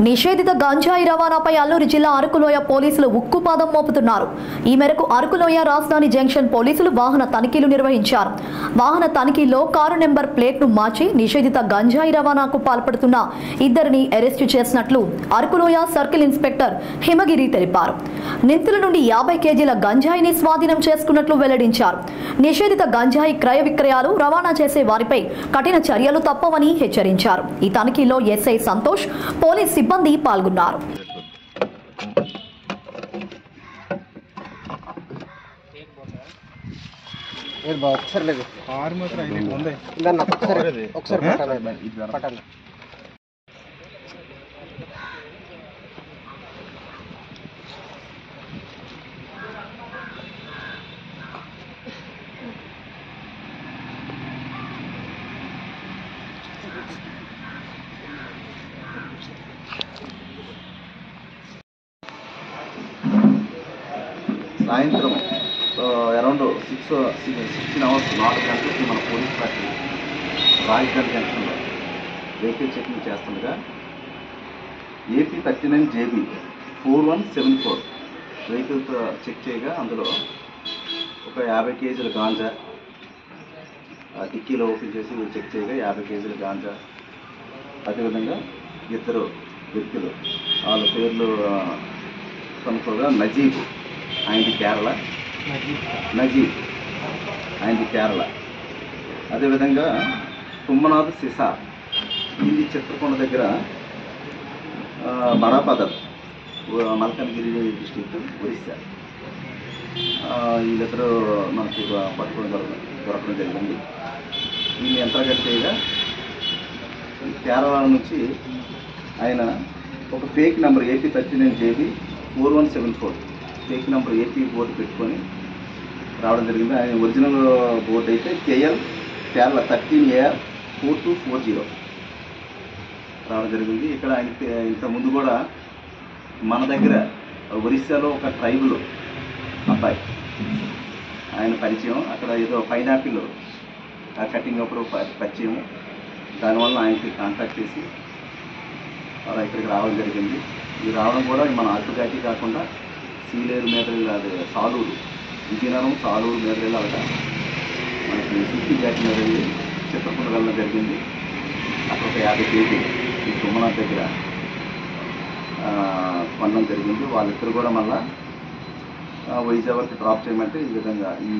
నిషేధిత గంజాయి రవాణాపై అల్లూరు జిల్లా అరకులోయ పోలీసులు ఉక్కుపాదం మోపుతున్నారు. ఈ మేరకు అరకులోయ రాజధాని జంక్షన్ పోలీసులు వాహన తనిఖీలు నిర్వహించారు. వాహన తనిఖీల్లో కారు నెంబర్ ప్లేట్ను మార్చి నిషేధిత గంజాయి రవాణాకు పాల్పడుతున్న ఇద్దరిని అరెస్టు చేసినట్లు అరకులోయ సర్కిల్ ఇన్స్పెక్టర్ హిమగిరి తెలిపారు. నిందితుల నుండి 50 కేజీల గంజాయిని స్వాధీనం చేసుకున్నట్లు వెల్లడించారు. నిషేధిత గంజాయి క్రయ విక్రయాలు రవాణా చేసే వారిపై కఠిన చర్యలు తప్పవని హెచ్చరించారు. ఈ తనిఖీలో ఎస్ఐ సంతోష్, పోలీస్ సిబ్బంది పాల్గొన్నారు. సాయంత్రం అరౌండ్ 16 hours 4 గంటలకి మన పోలీస్ పార్టీ రాజధాని జంక్షన్లో వెహికల్ చెకింగ్ చేస్తుండగా ఏపీ 39 JB 4174 వెహికల్తో చెక్ చేయగా అందులో ఒక 50 కేజీల గాంజా టిక్కీలో ఓపెన్ చేసి చెక్ చేయగా 50 కేజీల గాంజా, అదేవిధంగా ఇద్దరు వ్యక్తులు వాళ్ళ పేర్లు కనుక్కోగా నజీబ్ ఆయనది కేరళ, నజీబ్ ఆయనది కేరళ, అదేవిధంగా తుమ్మనాథ్ సిసా ఇది చిత్రకొండ దగ్గర బరాపదర్ మల్కనగిరి డిస్ట్రిక్ట్ ఒరిస్సా. వీళ్ళిద్దరూ మనకి దొరకడం జరిగింది. వీళ్ళు ఎంతరగట్ చేయగా కేరళ నుంచి ఆయన ఒక fake number AP 39 JB 4174 fake number AP board పెట్టుకొని రావడం జరిగింది. ఆయన ఒరిజినల్ బోర్డు అయితే KL కేరళ 13AR 4240 రావడం జరిగింది. ఇక్కడ ఆయన ఇంతకుముందు కూడా మన దగ్గర ఒరిస్సాలో ఒక ట్రైబల్ అబ్బాయి ఆయన పరిచయం, అక్కడ ఏదో పైనాపిల్ కటింగ్ అప్పుడు పరిచయం, దానివల్ల ఆయనకి కాంటాక్ట్ చేసి అలా ఇక్కడికి రావడం జరిగింది. ఇది రావడం కూడా మన అటుఘాటి కాకుండా సీలేరు మీద అది సాలూరు, విజయనగరం సాలూరు మీద వెళ్ళి అక్కడ మనకి సిటీ ఘాటి మీద వెళ్ళి చిత్రకొండ వెళ్ళడం జరిగింది. అక్కడ ఒక 50 కేజీలు ఈ తుమ్మనాథ్ దగ్గర కొనడం జరిగింది. వాళ్ళిద్దరు కూడా మళ్ళా వైజాగ్కి డ్రాప్ చేయమంటే ఈ విధంగా ఈ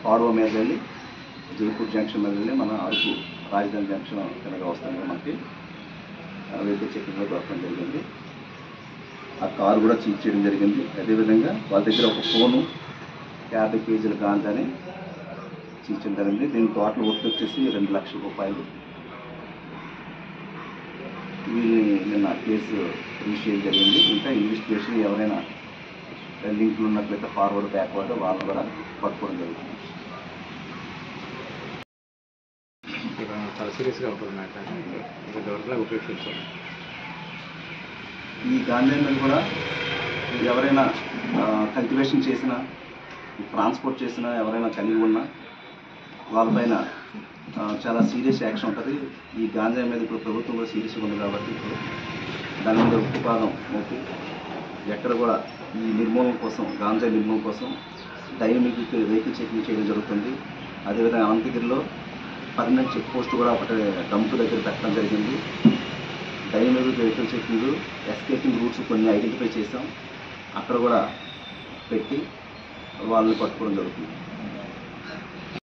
పాడవ మీద వెళ్ళి జైపూర్ జంక్షన్ మీద వెళ్ళి మన అరకు రాజధాని జంక్షన్ కనుక వస్తుంది మనకి వెహికల్ చెకింగ్లో దొరకడం జరిగింది. ఆ కారు కూడా సీజ్ చేయడం జరిగింది. అదేవిధంగా వాళ్ళ దగ్గర ఒక ఫోను 50 కేజీల గాంజాని సీజ్ చేయడం జరిగింది. దీని టోటల్ వర్త్ వచ్చేసి 2 లక్షల రూపాయలు. వీళ్ళని నిన్న కేసు రిజిస్టర్ చేయడం జరిగింది. ఇంకా ఇన్వెస్టిగేషన్ ఎవరైనా లింకులు ఉన్నట్లయితే ఫార్వర్డ్ బ్యాక్వర్డ్ వాళ్ళని కూడా పట్టుకోవడం జరుగుతుంది. చాలా సీరియస్గా ఉంటుంది. ఈ గాంజా మీద కూడా ఎవరైనా కల్టివేషన్ చేసినా, ట్రాన్స్పోర్ట్ చేసినా, ఎవరైనా కలిగి ఉన్నా వాళ్ళపైన చాలా సీరియస్ యాక్షన్ ఉంటుంది. ఈ గాంజా మీద ఇప్పుడు ప్రభుత్వం కూడా సీరియస్గా ఉంది కాబట్టి ఇప్పుడు దాని మీద ఉక్కుపాదం మోపి ఎక్కడ కూడా ఈ నిర్మూలన కోసం, గాంజా నిర్మూలన కోసం డైనమిక్ వెహికల్ చెకింగ్ చేయడం జరుగుతుంది. అదేవిధంగా అనంతగిరిలో పర్మనెంట్ చెక్ పోస్ట్ కూడా ఒకటి డంప్ దగ్గర పెట్టడం జరిగింది. Dynamic vehicle checking, escaping roots కొన్ని ఐడెంటిఫై చేసాం, అక్కడ కూడా పెట్టి వాళ్ళని పట్టుకోవడం జరుగుతుంది.